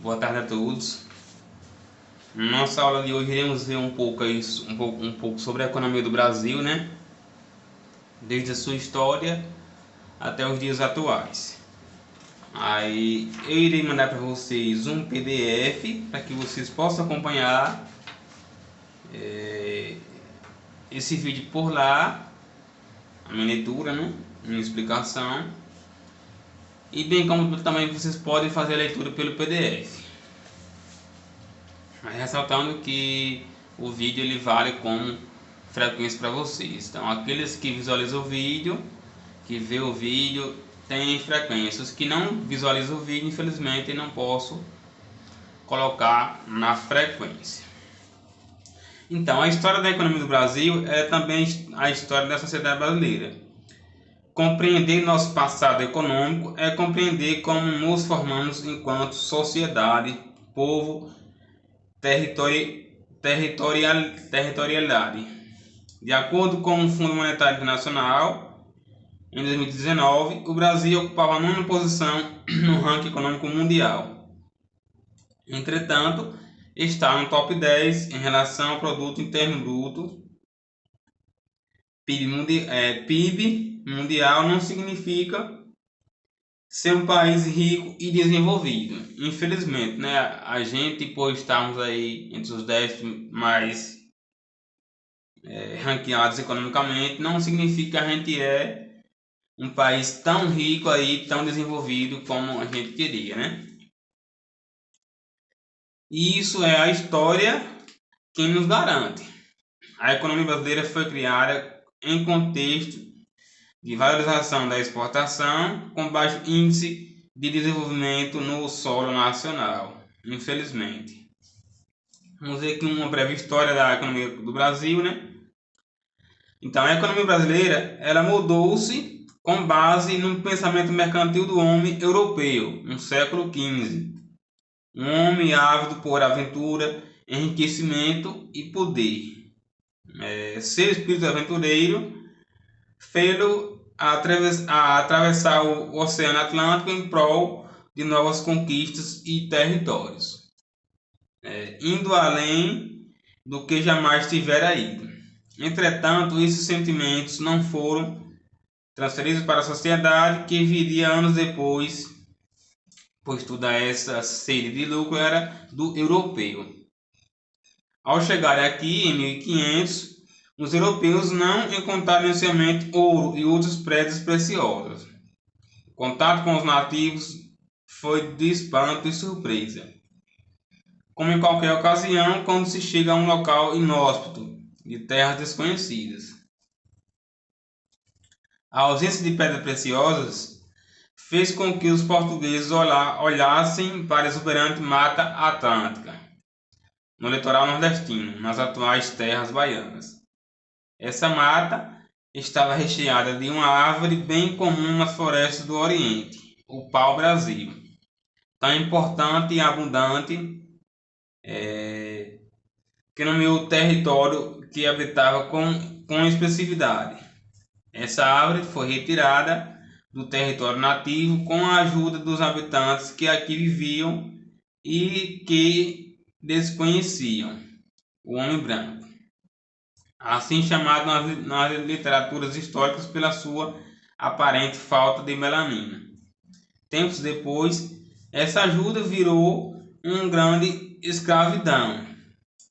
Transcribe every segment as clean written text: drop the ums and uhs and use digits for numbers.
Boa tarde a todos. Na nossa aula de hoje iremos ver um pouco sobre a economia do Brasil, né? Desde a sua história até os dias atuais. Aí eu irei mandar para vocês um PDF para que vocês possam acompanhar esse vídeo por lá, a minha leitura, né? Minha explicação. E bem como também vocês podem fazer a leitura pelo PDF. Mas ressaltando que o vídeo ele vale como frequência para vocês. Então aqueles que visualizam o vídeo, que vê o vídeo, tem frequência. Os que não visualizam o vídeo, infelizmente não posso colocar na frequência. Então a história da economia do Brasil é também a história da sociedade brasileira. Compreender nosso passado econômico é compreender como nos formamos enquanto sociedade, povo, territorialidade. De acordo com o Fundo Monetário Internacional, em 2019, o Brasil ocupava a nona posição no ranking econômico mundial. Entretanto, está no top 10 em relação ao Produto Interno Bruto. PIB mundial não significa ser um país rico e desenvolvido. Infelizmente, né, a gente, por estarmos aí entre os 10 mais ranqueados economicamente, não significa que a gente é um país tão rico aí, tão desenvolvido como a gente queria, né? E isso é a história quem nos garante. A economia brasileira foi criada em contexto de valorização da exportação com baixo índice de desenvolvimento no solo nacional, infelizmente. Vamos ver aqui uma breve história da economia do Brasil, né? Então, a economia brasileira, ela mudou-se com base no pensamento mercantil do homem europeu, no século XV. Um homem ávido por aventura, enriquecimento e poder. Ser espírito aventureiro fê-lo a atravessar o Oceano Atlântico em prol de novas conquistas e territórios, indo além do que jamais tivera ido. Entretanto, esses sentimentos não foram transferidos para a sociedade que viria anos depois, pois toda essa sede de lucro era do europeu. Ao chegarem aqui em 1500, os europeus não encontraram inicialmente ouro e outras pedras preciosas. O contato com os nativos foi de espanto e surpresa. Como em qualquer ocasião, quando se chega a um local inóspito, de terras desconhecidas. A ausência de pedras preciosas fez com que os portugueses olhassem para a exuberante Mata Atlântica, no litoral nordestino, nas atuais terras baianas. Essa mata estava recheada de uma árvore bem comum nas florestas do Oriente, o pau-brasil, tão importante e abundante que nomeou o território que habitava com expressividade. Essa árvore foi retirada do território nativo com a ajuda dos habitantes que aqui viviam e que desconheciam o homem branco, assim chamado nas literaturas históricas pela sua aparente falta de melanina. Tempos depois, essa ajuda virou uma grande escravidão,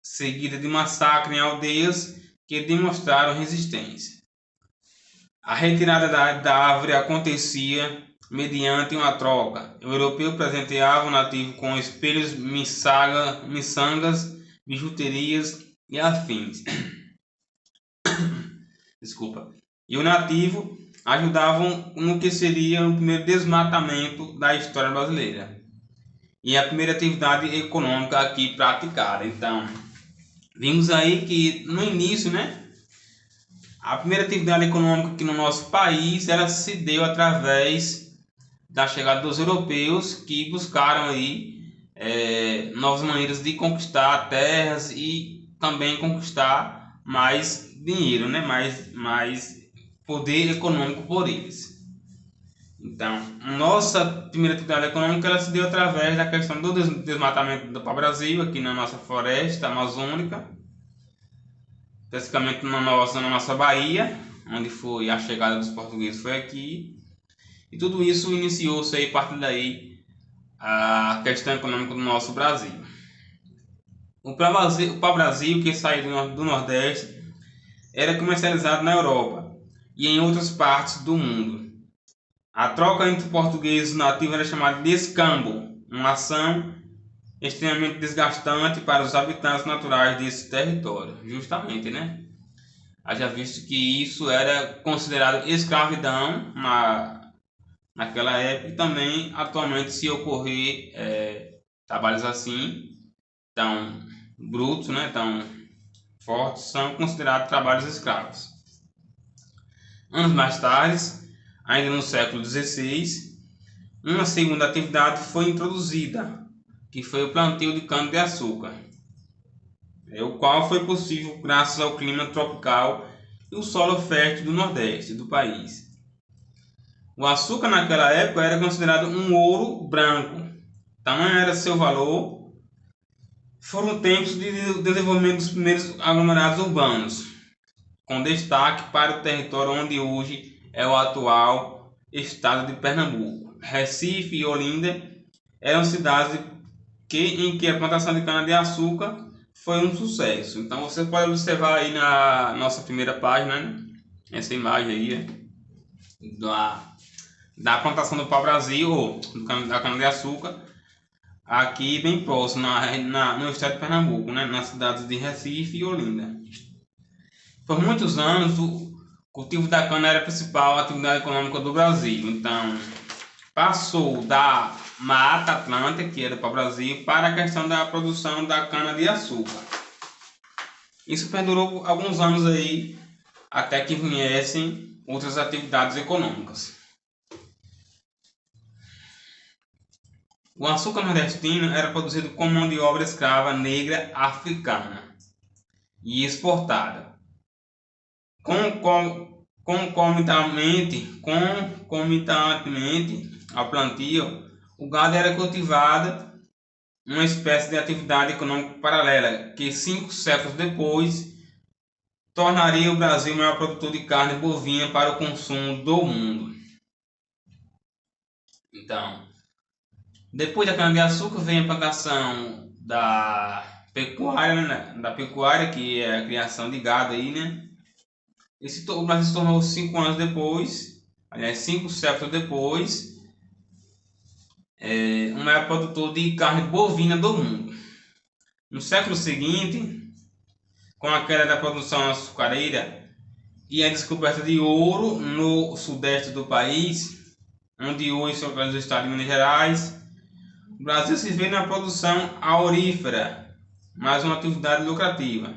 seguida de massacre em aldeias que demonstraram resistência. A retirada da árvore acontecia mediante uma troca. O europeu presenteava o nativo com espelhos, miçangas, bijuterias e afins. Desculpa. E o nativo ajudavam no que seria o primeiro desmatamento da história brasileira e a primeira atividade econômica aqui praticada. Então, vimos aí que no início, né, a primeira atividade econômica aqui no nosso país ela se deu através da chegada dos europeus que buscaram aí novas maneiras de conquistar terras e também conquistar mais dinheiro, né? mais poder econômico por eles. Então, nossa primeira atividade econômica ela se deu através da questão do desmatamento do pau-brasil aqui na nossa floresta amazônica, especificamente na nossa Bahia, onde foi a chegada dos portugueses foi aqui. E tudo isso iniciou-se aí, a partir daí, a questão econômica do nosso Brasil. O pau-brasil que saiu do Nordeste era comercializado na Europa e em outras partes do mundo. A troca entre portugueses nativos era chamada de escambo, uma ação extremamente desgastante para os habitantes naturais desse território. Justamente, né? Haja visto que isso era considerado escravidão naquela época e também atualmente se ocorrer trabalhos assim, tão brutos, né, tão fortes, são considerados trabalhos escravos. Anos mais tarde, ainda no século XVI, uma segunda atividade foi introduzida, que foi o plantio de cana-de-açúcar, o qual foi possível graças ao clima tropical e o solo fértil do Nordeste do país. O açúcar naquela época era considerado um ouro branco, tamanho era seu valor. Foram tempos de desenvolvimento dos primeiros aglomerados urbanos, com destaque para o território onde hoje é o atual estado de Pernambuco. Recife e Olinda eram cidades em que a plantação de cana-de-açúcar foi um sucesso. Então você pode observar aí na nossa primeira página, né? Essa imagem aí da plantação do pau-brasil, ou da cana-de-açúcar, aqui bem próximo, no estado de Pernambuco, né? Nas cidades de Recife e Olinda. Por muitos anos, o cultivo da cana era a principal atividade econômica do Brasil. Então, passou da Mata Atlântica, que era para o Brasil, para a questão da produção da cana-de-açúcar. Isso perdurou alguns anos aí, até que viessem outras atividades econômicas. O açúcar nordestino era produzido com mão de obra escrava negra africana e exportada. Concomitantemente ao plantio, o gado era cultivado, uma espécie de atividade econômica paralela, que 5 séculos depois tornaria o Brasil o maior produtor de carne bovina para o consumo do mundo. Então, depois da cana-de-açúcar vem a plantação da pecuária, né? Da pecuária, que é a criação de gado aí, né? O Brasil se tornou 5 anos depois, aliás, 5 séculos depois, o maior produtor de carne bovina do mundo. No século seguinte, com a queda da produção açucareira e a descoberta de ouro no sudeste do país, onde hoje se localiza o estado de Minas Gerais, o Brasil se vê na produção aurífera, mais uma atividade lucrativa,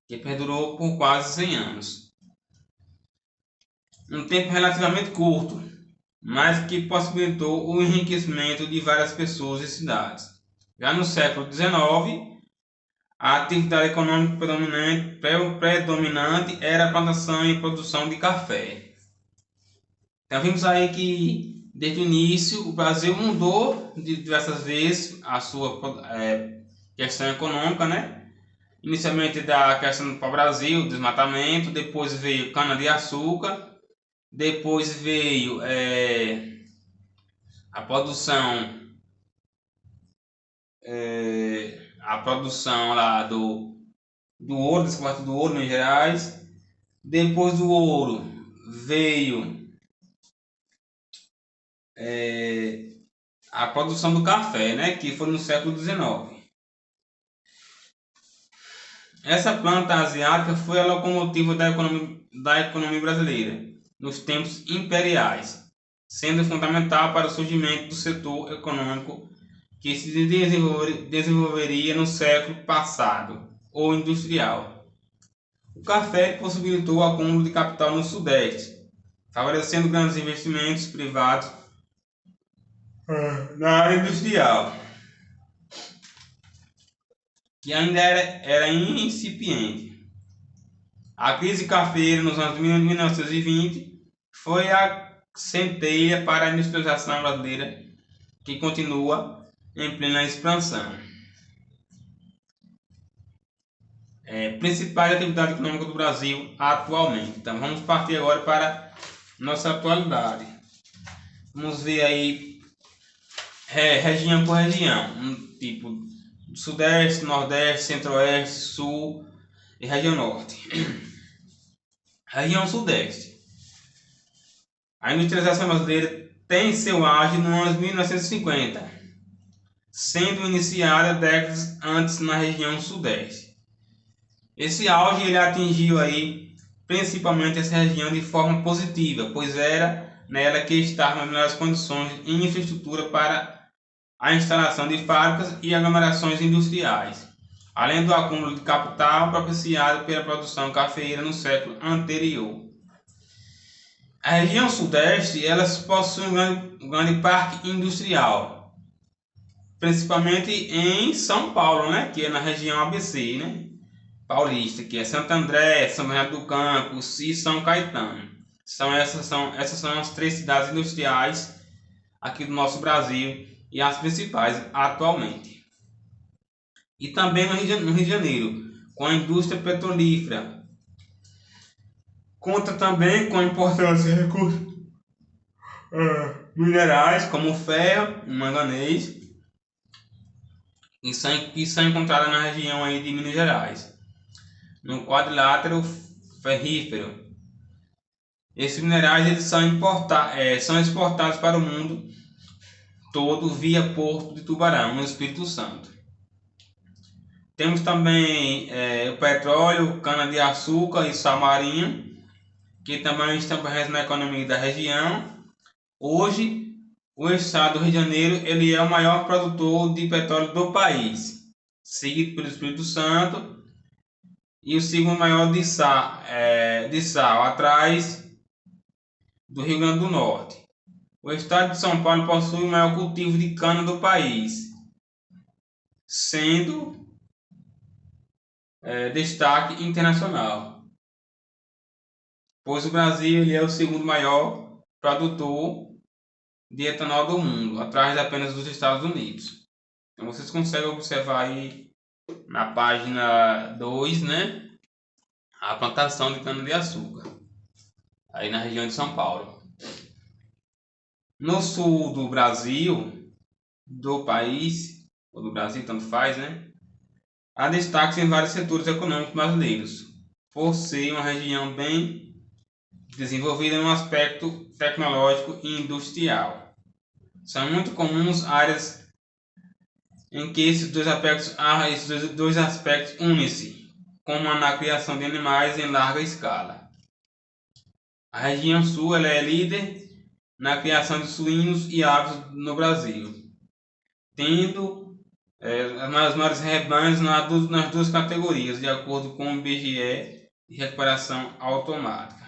que perdurou por quase 100 anos. Um tempo relativamente curto, mas que possibilitou o enriquecimento de várias pessoas e cidades. Já no século XIX, a atividade econômica predominante era a plantação e produção de café. Então vimos aí que desde o início o Brasil mudou de diversas vezes a sua questão econômica, né? Inicialmente da questão do pau-brasil, desmatamento, depois veio cana-de-açúcar, depois veio a produção lá do ouro, descoberta do ouro em Minas Gerais. Depois do ouro veio a produção do café, né, que foi no século XIX. Essa planta asiática foi a locomotiva da economia brasileira nos tempos imperiais, sendo fundamental para o surgimento do setor econômico que se desenvolveria no século passado, ou industrial. O café possibilitou o acúmulo de capital no Sudeste, favorecendo grandes investimentos privados na área industrial, que ainda era incipiente. A crise cafeira nos anos 1920 foi a centelha para a industrialização brasileira, que continua em plena expansão. Principais atividades econômicas do Brasil atualmente. Então vamos partir agora para nossa atualidade. Vamos ver aí região por região, tipo Sudeste, Nordeste, Centro-Oeste, Sul e região Norte. Região Sudeste. A industrialização brasileira tem seu auge no ano 1950, sendo iniciada décadas antes na região Sudeste. Esse auge ele atingiu aí principalmente essa região de forma positiva, pois era nela que estavam as melhores condições em infraestrutura para a instalação de fábricas e aglomerações industriais, além do acúmulo de capital propiciado pela produção cafeeira no século anterior. A região Sudeste elas possui um grande parque industrial, principalmente em São Paulo, né, que é na região ABC, né, paulista, que é Santo André, São Bernardo do Campo e São Caetano. Essas são as 3 cidades industriais aqui do nosso Brasil e as principais atualmente. E também no Rio de Janeiro, com a indústria petrolífera. Conta também com a importância de recursos minerais como ferro e manganês, que são encontradas na região aí de Minas Gerais, no quadrilátero ferrífero. Esses minerais eles são exportados para o mundo todo via Porto de Tubarão, no Espírito Santo. Temos também o petróleo, cana-de-açúcar e sal marinho, que também estão presentes na economia da região. Hoje, o estado do Rio de Janeiro ele é o maior produtor de petróleo do país, seguido pelo Espírito Santo, e o segundo maior de sal, atrás do Rio Grande do Norte. O estado de São Paulo possui o maior cultivo de cana do país, sendo destaque internacional, pois o Brasil ele é o segundo maior produtor de etanol do mundo, atrás apenas dos Estados Unidos. Então vocês conseguem observar aí na página 2, né, a plantação de cana-de-açúcar aí na região de São Paulo. No sul do Brasil, do país, ou do Brasil, tanto faz, né, há destaques em vários setores econômicos brasileiros, por ser uma região bem desenvolvida no aspecto tecnológico e industrial. São muito comuns áreas em que esses dois aspectos unem-se, como na criação de animais em larga escala. A região sul ela é líder na criação de suínos e aves no Brasil, tendo as maiores rebanhos nas 2 categorias, de acordo com o IBGE de recuperação automática.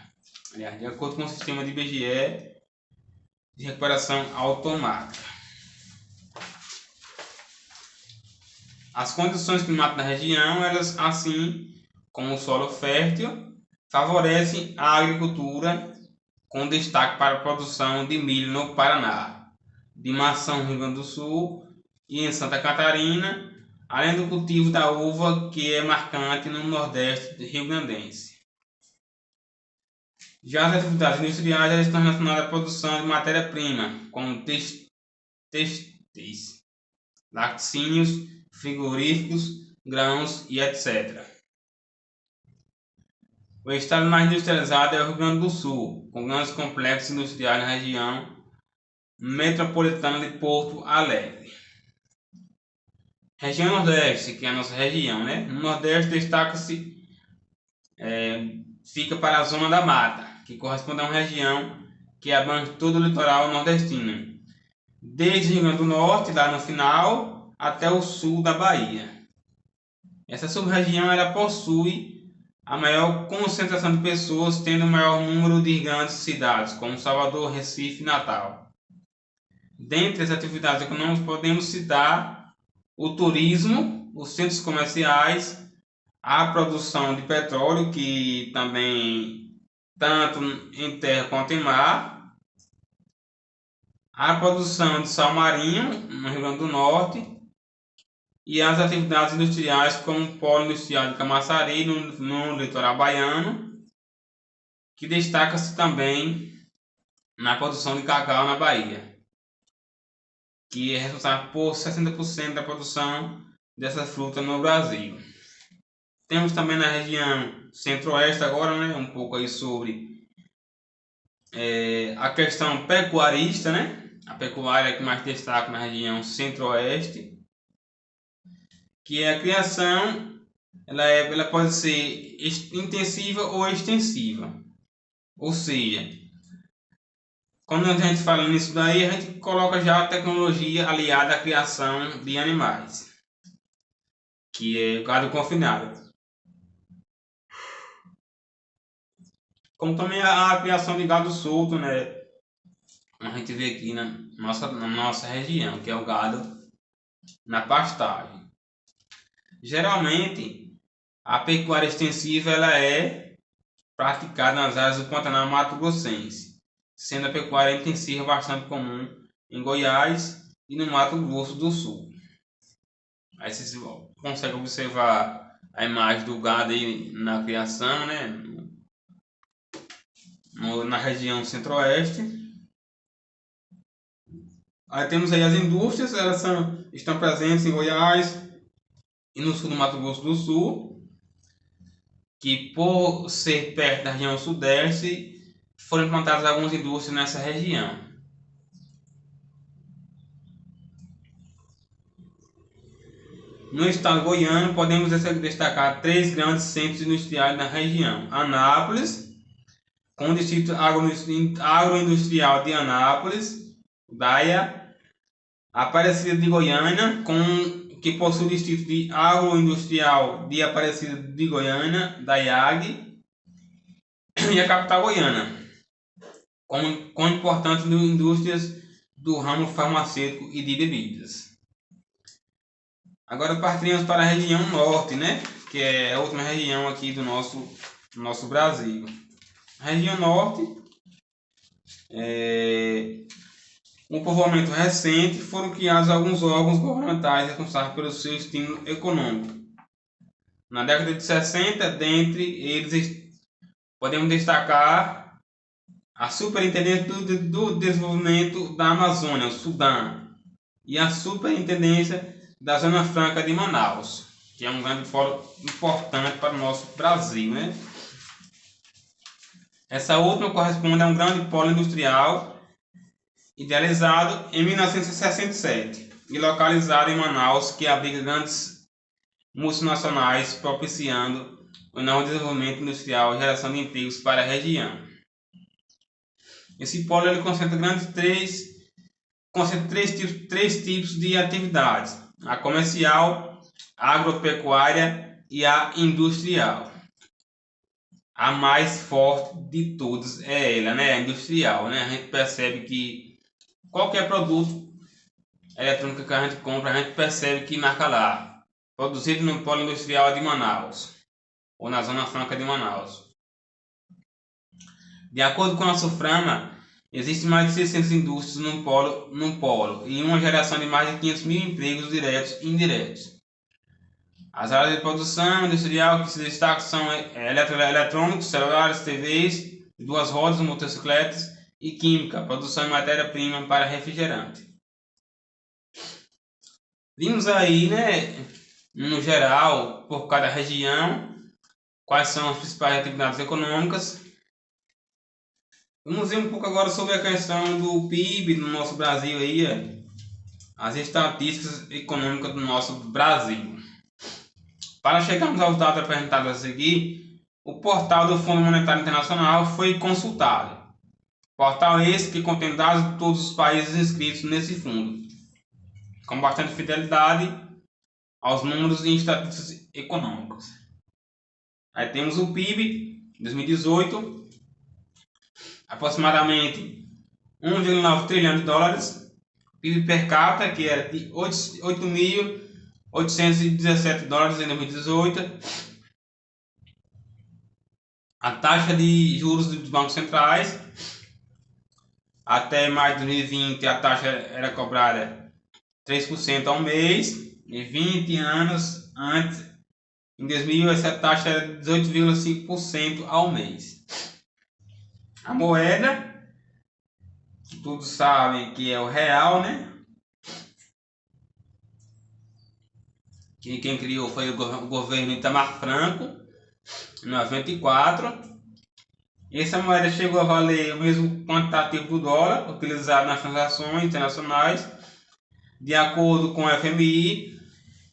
Aliás, de acordo com o sistema de IBGE de recuperação automática. As condições climáticas da região, elas, assim como o solo fértil, favorecem a agricultura, com destaque para a produção de milho no Paraná, de maçã no Rio Grande do Sul e em Santa Catarina, além do cultivo da uva, que é marcante no Nordeste rio-grandense. Já as atividades industriais elas estão relacionadas à produção de matéria-prima, como têxteis, laticínios, frigoríficos, grãos e etc. O estado mais industrializado é o Rio Grande do Sul, com grandes complexos industriais na região metropolitana de Porto Alegre. Região Nordeste, que é a nossa região, né? No Nordeste destaca-se, fica para a zona da mata, que corresponde a uma região que abrange todo o litoral nordestino, desde o Rio Grande do Norte, lá no final, até o sul da Bahia. Essa sub-região ela possui a maior concentração de pessoas, tendo o maior número de grandes cidades, como Salvador, Recife e Natal. Dentre as atividades econômicas podemos citar o turismo, os centros comerciais, a produção de petróleo, que também tanto em terra quanto em mar, a produção de sal marinho no Rio Grande do Norte e as atividades industriais como o polo industrial de Camaçari no litoral baiano, que destaca-se também na produção de cacau na Bahia, que é responsável por 60% da produção dessa fruta no Brasil. Temos também na região centro-oeste agora, né, um pouco aí sobre a questão pecuarista, né, a pecuária que mais destaca na região centro-oeste, que é a criação, ela pode ser intensiva ou extensiva, ou seja, quando a gente fala nisso daí, a gente coloca já a tecnologia aliada à criação de animais, que é o gado confinado. Como também a criação de gado solto, né? A gente vê aqui na nossa região, que é o gado na pastagem. Geralmente, a pecuária extensiva ela é praticada nas áreas do Pantanal Mato Grossense, sendo a pecuária intensiva bastante comum em Goiás e no Mato Grosso do Sul. Aí vocês conseguem observar a imagem do gado aí na criação, né? Na região centro-oeste. Aí temos aí as indústrias, elas estão presentes em Goiás e no sul do Mato Grosso do Sul, que por ser perto da região sudeste, foram implantadas algumas indústrias nessa região. No estado goiano, podemos destacar 3 grandes centros industriais na região: Anápolis, com o distrito agroindustrial de Anápolis, DAIA, Aparecida de Goiânia, que possui o distrito de agroindustrial de Aparecida de Goiânia, DAIAG, e a capital goiana, com importantes indústrias do ramo farmacêutico e de bebidas. Agora partimos para a região norte, né? Que é a última região aqui do nosso Brasil. A região norte, um povoamento recente, foram criados alguns órgãos governamentais responsáveis pelo seu estímulo econômico. Na década de 60, dentre eles podemos destacar a Superintendência do Desenvolvimento da Amazônia, o SUDAM, e a Superintendência da Zona Franca de Manaus, que é um grande polo importante para o nosso Brasil, né? Essa última corresponde a um grande polo industrial idealizado em 1967 e localizado em Manaus, que abriga grandes multinacionais, propiciando o enorme desenvolvimento industrial e geração de empregos para a região. Esse polo ele concentra três tipos de atividades: a comercial, a agropecuária e a industrial. A mais forte de todas é ela, né? A industrial, né? A gente percebe que qualquer produto eletrônico que a gente compra, a gente percebe que marca lá, produzido no polo industrial de Manaus, ou na Zona Franca de Manaus. De acordo com a Suframa, existem mais de 600 indústrias num polo e uma geração de mais de 500 mil empregos diretos e indiretos. As áreas de produção industrial que se destacam são eletrônicos, celulares, TVs, duas rodas, motocicletas e química, produção de matéria-prima para refrigerante. Vimos aí, né, no geral, por cada região, quais são as principais atividades econômicas. Vamos ver um pouco agora sobre a questão do PIB no nosso Brasil aí, as estatísticas econômicas do nosso Brasil. Para chegarmos aos dados apresentados a seguir, o portal do Fundo Monetário Internacional foi consultado. Portal esse que contém dados de todos os países inscritos nesse fundo, com bastante fidelidade aos números e estatísticas econômicas. Aí temos o PIB 2018, aproximadamente 1,9 trilhão de dólares, PIB per capita que era de 8.817 dólares em 2018, a taxa de juros dos bancos centrais Até maio de 2020 a taxa era cobrada 3% ao mês, e 20 anos antes, em 2000, essa taxa era 18,5% ao mês. A moeda, que todos sabem que é o real, né? Que quem criou foi o governo Itamar Franco, em 94. Essa moeda chegou a valer o mesmo quantitativo do dólar, utilizado nas transações internacionais. De acordo com o FMI,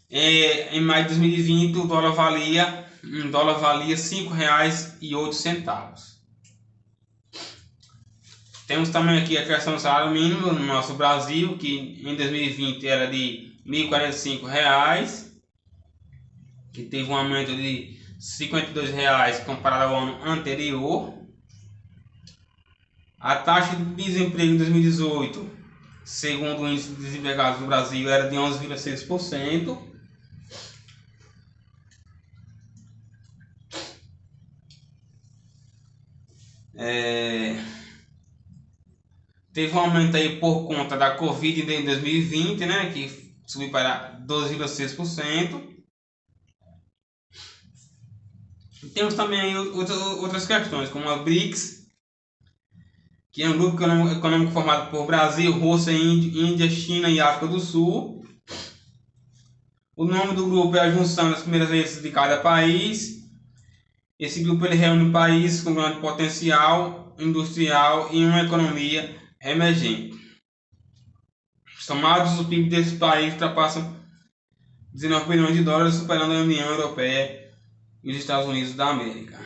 em maio de 2020, um dólar valia R$ 5,08. Temos também aqui a questão do salário mínimo no nosso Brasil, que em 2020 era de R$ 1.045, que teve um aumento de R$ 52 comparado ao ano anterior. A taxa de desemprego em 2018, segundo o índice de desempregados do Brasil, era de 11,6%. Teve um aumento aí por conta da Covid em 2020, né, que subiu para 12,6%. Temos também outras questões, como a BRICS, que é um grupo econômico formado por Brasil, Rússia, Índia, China e África do Sul. O nome do grupo é a junção das primeiras letras de cada país. Esse grupo ele reúne países com grande potencial industrial e uma economia emergente. Somados, o PIB desse país ultrapassa 19 bilhões de dólares, superando a União Europeia e os Estados Unidos da América.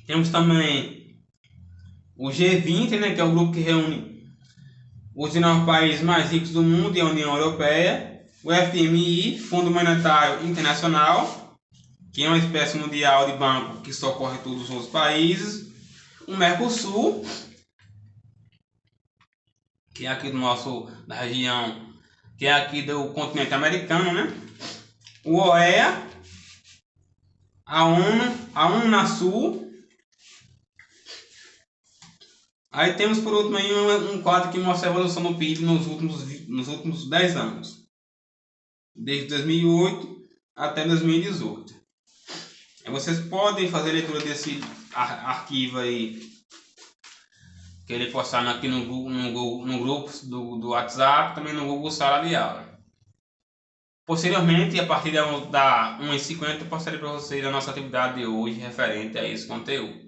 Temos também o G20, né, que é o grupo que reúne os 19 países mais ricos do mundo e a União Europeia. O FMI, Fundo Monetário Internacional, que é uma espécie mundial de banco que socorre todos os outros países. O Mercosul, que é aqui da região, que é aqui do continente americano, né? O OEA, a Unasul. Aí temos por último aí um quadro que mostra a evolução do PIB nos últimos 10 anos, desde 2008 até 2018. Vocês podem fazer leitura desse arquivo aí, que ele postar aqui no grupo do WhatsApp, também no Google Sala de Aula. Posteriormente, a partir da 1h50, eu postarei para vocês a nossa atividade de hoje referente a esse conteúdo.